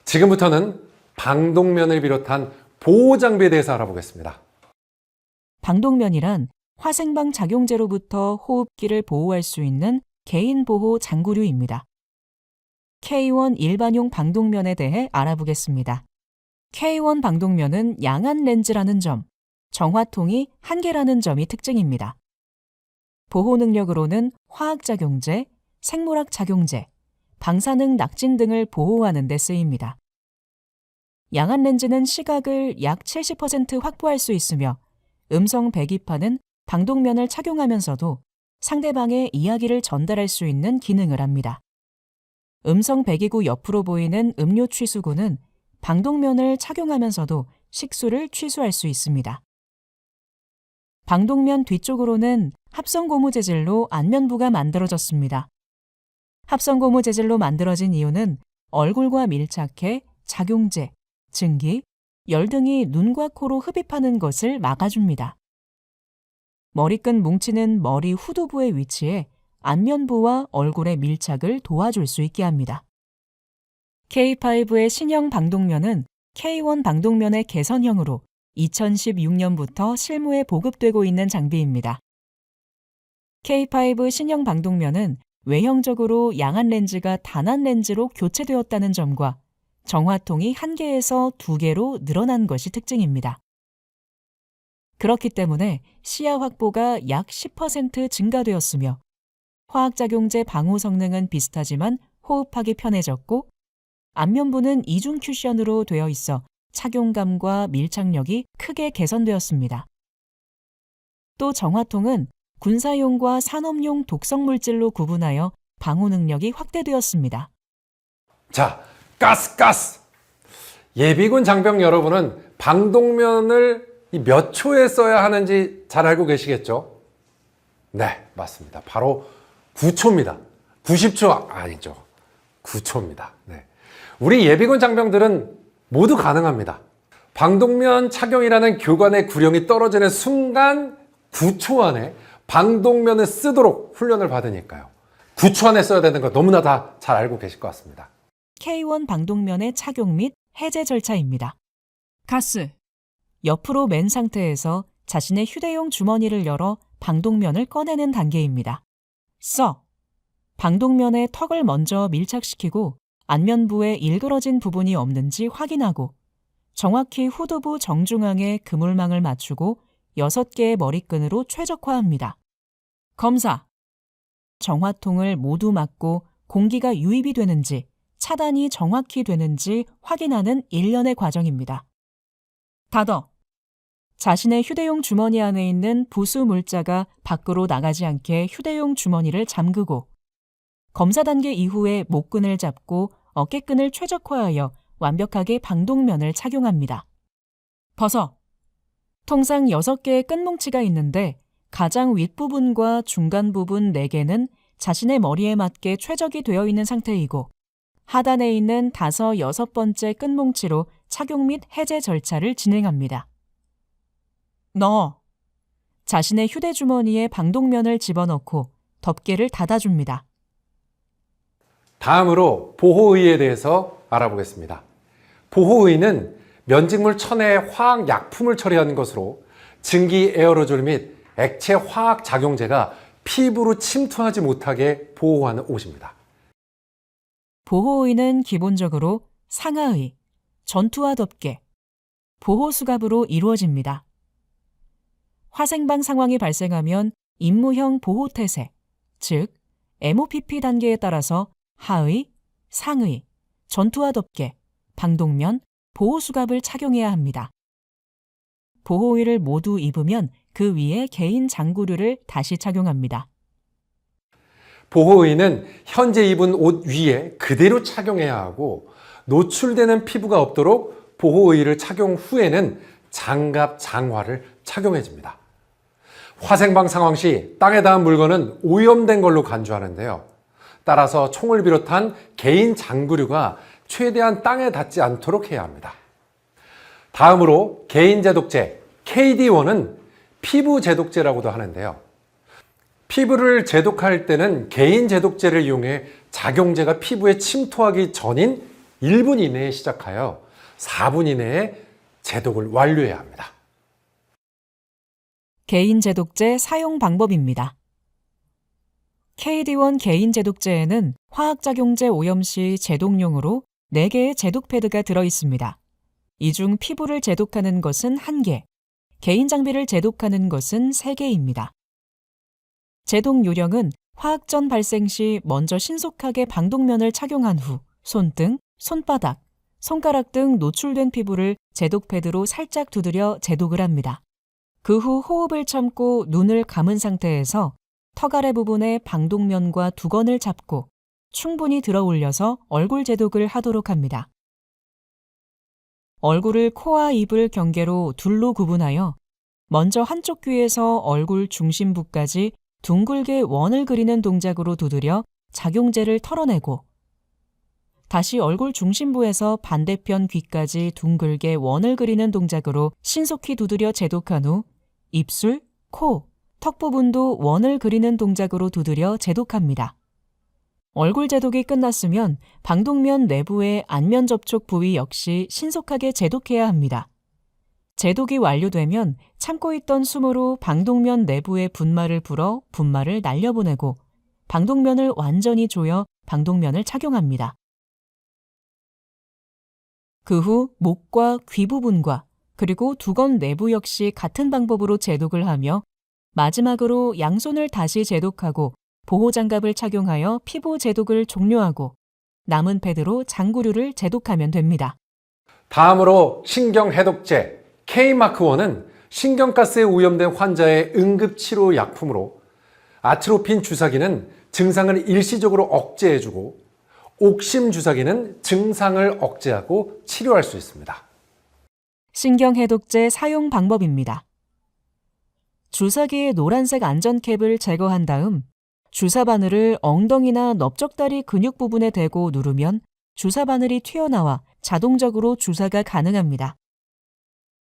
지금부터는 방독면을 비롯한 보호 장비에 대해서 알아보겠습니다. 방독면이란 화생방 작용제로부터 호흡기를 보호할 수 있는 개인 보호 장구류입니다. K1 일반용 방독면에 대해 알아보겠습니다. K1 방독면은 양안 렌즈라는 점, 정화통이 1개라는 점이 특징입니다. 보호 능력으로는 화학작용제, 생물학작용제, 방사능 낙진 등을 보호하는 데 쓰입니다. 양안 렌즈는 시각을 약 70% 확보할 수 있으며 음성 배기파는 방독면을 착용하면서도 상대방의 이야기를 전달할 수 있는 기능을 합니다. 음성 배기구 옆으로 보이는 음료 취수구는 방독면을 착용하면서도 식수를 취수할 수 있습니다. 방독면 뒤쪽으로는 합성고무 재질로 안면부가 만들어졌습니다. 합성고무 재질로 만들어진 이유는 얼굴과 밀착해 작용제, 증기, 열 등이 눈과 코로 흡입하는 것을 막아줍니다. 머리끈 뭉치는 머리 후두부에 위치해 안면부와 얼굴의 밀착을 도와줄 수 있게 합니다. K5의 신형 방독면은 K1 방독면의 개선형으로 2016년부터 실무에 보급되고 있는 장비입니다. K5 신형 방독면은 외형적으로 양안 렌즈가 단안 렌즈로 교체되었다는 점과 정화통이 1개에서 2개로 늘어난 것이 특징입니다. 그렇기 때문에 시야 확보가 약 10% 증가되었으며 화학작용제 방호 성능은 비슷하지만 호흡하기 편해졌고 안면부는 이중 쿠션으로 되어 있어 착용감과 밀착력이 크게 개선되었습니다. 또 정화통은 군사용과 산업용 독성 물질로 구분하여 방호 능력이 확대되었습니다. 자, 가스! 예비군 장병 여러분은 방독면을 몇 초에 써야 하는지 잘 알고 계시겠죠? 네, 맞습니다. 바로 9초입니다. 90초 아니죠. 9초입니다. 네. 우리 예비군 장병들은 모두 가능합니다. 방독면 착용이라는 교관의 구령이 떨어지는 순간 9초 안에 방독면을 쓰도록 훈련을 받으니까요. 9초 안에 써야 되는 거 너무나 다 잘 알고 계실 것 같습니다. K1 방독면의 착용 및 해제 절차입니다. 가스. 옆으로 맨 상태에서 자신의 휴대용 주머니를 열어 방독면을 꺼내는 단계입니다. 써. 방독면에 턱을 먼저 밀착시키고 안면부에 일그러진 부분이 없는지 확인하고 정확히 후두부 정중앙에 그물망을 맞추고 6개의 머리끈으로 최적화합니다. 검사. 정화통을 모두 막고 공기가 유입이 되는지 차단이 정확히 되는지 확인하는 일련의 과정입니다. 닫어. 자신의 휴대용 주머니 안에 있는 부수 물자가 밖으로 나가지 않게 휴대용 주머니를 잠그고 검사 단계 이후에 목끈을 잡고 어깨끈을 최적화하여 완벽하게 방독면을 착용합니다. 벗어. 통상 6개의 끈뭉치가 있는데 가장 윗부분과 중간 부분 4개는 자신의 머리에 맞게 최적이 되어 있는 상태이고 하단에 있는 5, 6번째 끈뭉치로 착용 및 해제 절차를 진행합니다. 넣어. 자신의 휴대주머니에 방독면을 집어넣고 덮개를 닫아줍니다. 다음으로 보호의에 대해서 알아보겠습니다. 보호의는 면직물 천에 화학약품을 처리하는 것으로 증기 에어로졸 및 액체 화학작용제가 피부로 침투하지 못하게 보호하는 옷입니다. 보호의는 기본적으로 상하의, 전투화 덮개, 보호수갑으로 이루어집니다. 화생방 상황이 발생하면 임무형 보호태세, 즉 MOPP 단계에 따라서 하의, 상의, 전투화 덮개, 방독면, 보호수갑을 착용해야 합니다. 보호의를 모두 입으면 그 위에 개인 장구류를 다시 착용합니다. 보호의는 현재 입은 옷 위에 그대로 착용해야 하고 노출되는 피부가 없도록 보호의를 착용 후에는 장갑, 장화를 착용해줍니다. 화생방 상황 시 땅에 닿은 물건은 오염된 걸로 간주하는데요. 따라서 총을 비롯한 개인 장구류가 최대한 땅에 닿지 않도록 해야 합니다. 다음으로 개인 제독제 KD1은 피부 제독제라고도 하는데요. 피부를 제독할 때는 개인 제독제를 이용해 작용제가 피부에 침투하기 전인 1분 이내에 시작하여 4분 이내에 제독을 완료해야 합니다. 개인 제독제 사용 방법입니다. KD1 개인 제독제에는 화학작용제 오염 시 제독용으로 4개의 제독 패드가 들어 있습니다. 이 중 피부를 제독하는 것은 1개, 개인 장비를 제독하는 것은 3개입니다. 제독 요령은 화학전 발생 시 먼저 신속하게 방독면을 착용한 후 손등, 손바닥, 손가락 등 노출된 피부를 제독 패드로 살짝 두드려 제독을 합니다. 그 후 호흡을 참고 눈을 감은 상태에서 턱 아래 부분에 방독면과 두건을 잡고 충분히 들어 올려서 얼굴 제독을 하도록 합니다. 얼굴을 코와 입을 경계로 둘로 구분하여 먼저 한쪽 귀에서 얼굴 중심부까지 둥글게 원을 그리는 동작으로 두드려 작용제를 털어내고 다시 얼굴 중심부에서 반대편 귀까지 둥글게 원을 그리는 동작으로 신속히 두드려 제독한 후 입술, 코, 턱 부분도 원을 그리는 동작으로 두드려 제독합니다. 얼굴 제독이 끝났으면 방독면 내부의 안면 접촉 부위 역시 신속하게 제독해야 합니다. 제독이 완료되면 참고 있던 숨으로 방독면 내부의 분말을 불어 분말을 날려보내고 방독면을 완전히 조여 방독면을 착용합니다. 그 후 목과 귀 부분과 그리고 두건 내부 역시 같은 방법으로 제독을 하며 마지막으로 양손을 다시 제독하고 보호장갑을 착용하여 피부 제독을 종료하고 남은 패드로 장구류를 제독하면 됩니다. 다음으로 신경해독제 K마크1은 신경가스에 오염된 환자의 응급치료 약품으로 아트로핀 주사기는 증상을 일시적으로 억제해주고 옥심 주사기는 증상을 억제하고 치료할 수 있습니다. 신경해독제 사용 방법입니다. 주사기의 노란색 안전캡을 제거한 다음 주사 바늘을 엉덩이나 넓적다리 근육 부분에 대고 누르면 주사 바늘이 튀어나와 자동적으로 주사가 가능합니다.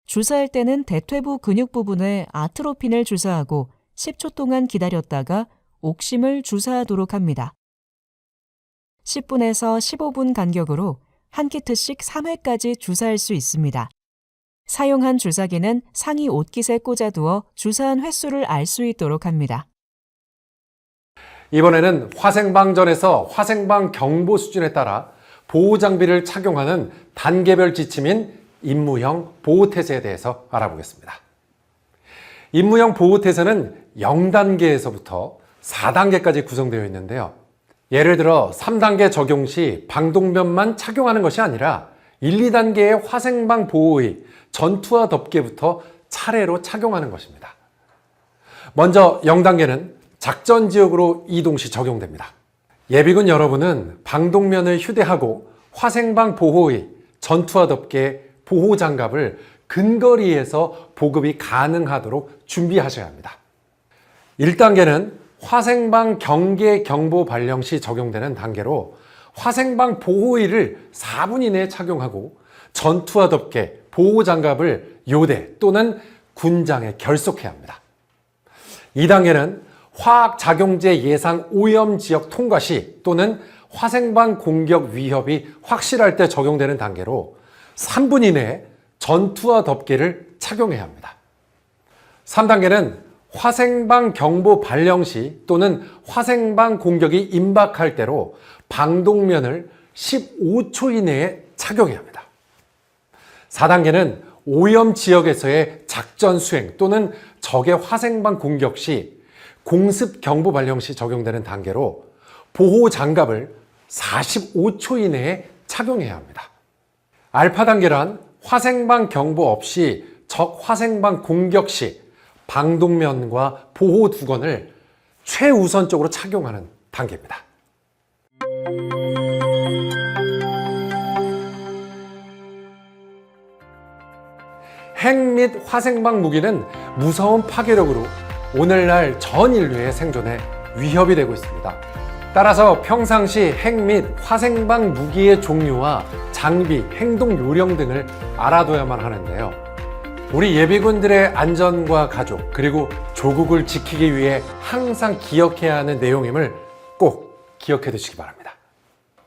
주사할 때는 대퇴부 근육 부분에 아트로핀을 주사하고 10초 동안 기다렸다가 옥심을 주사하도록 합니다. 10분에서 15분 간격으로 한 키트씩 3회까지 주사할 수 있습니다. 사용한 주사기는 상의 옷깃에 꽂아두어 주사한 횟수를 알 수 있도록 합니다. 이번에는 화생방전에서 화생방 경보 수준에 따라 보호장비를 착용하는 단계별 지침인 임무형 보호태세에 대해서 알아보겠습니다. 임무형 보호태세는 0단계에서부터 4단계까지 구성되어 있는데요. 예를 들어 3단계 적용 시 방독면만 착용하는 것이 아니라 1, 2단계의 화생방 보호의 전투화 덮개부터 차례로 착용하는 것입니다. 먼저 0단계는 작전 지역으로 이동 시 적용됩니다. 예비군 여러분은 방독면을 휴대하고 화생방 보호의 전투화 덮개 보호 장갑을 근거리에서 보급이 가능하도록 준비하셔야 합니다. 1단계는 화생방 경계 경보 발령 시 적용되는 단계로 화생방 보호의를 4분 이내에 착용하고 전투화 덮개 보호 장갑을 요대 또는 군장에 결속해야 합니다. 2단계는 화학작용제 예상 오염 지역 통과 시 또는 화생방 공격 위협이 확실할 때 적용되는 단계로 3분 이내에 전투화 덮개를 착용해야 합니다. 3단계는 화생방 경보 발령 시 또는 화생방 공격이 임박할 때로 방독면을 15초 이내에 착용해야 합니다. 4단계는 오염 지역에서의 작전 수행 또는 적의 화생방 공격 시 공습 경보 발령 시 적용되는 단계로 보호 장갑을 45초 이내에 착용해야 합니다. 알파 단계란 화생방 경보 없이 적 화생방 공격 시 방독면과 보호 두건을 최우선적으로 착용하는 단계입니다. 핵 및 화생방 무기는 무서운 파괴력으로 오늘날 전 인류의 생존에 위협이 되고 있습니다. 따라서 평상시 핵 및 화생방 무기의 종류와 장비, 행동 요령 등을 알아둬야만 하는데요. 우리 예비군들의 안전과 가족, 그리고 조국을 지키기 위해 항상 기억해야 하는 내용임을 꼭 기억해 두시기 바랍니다.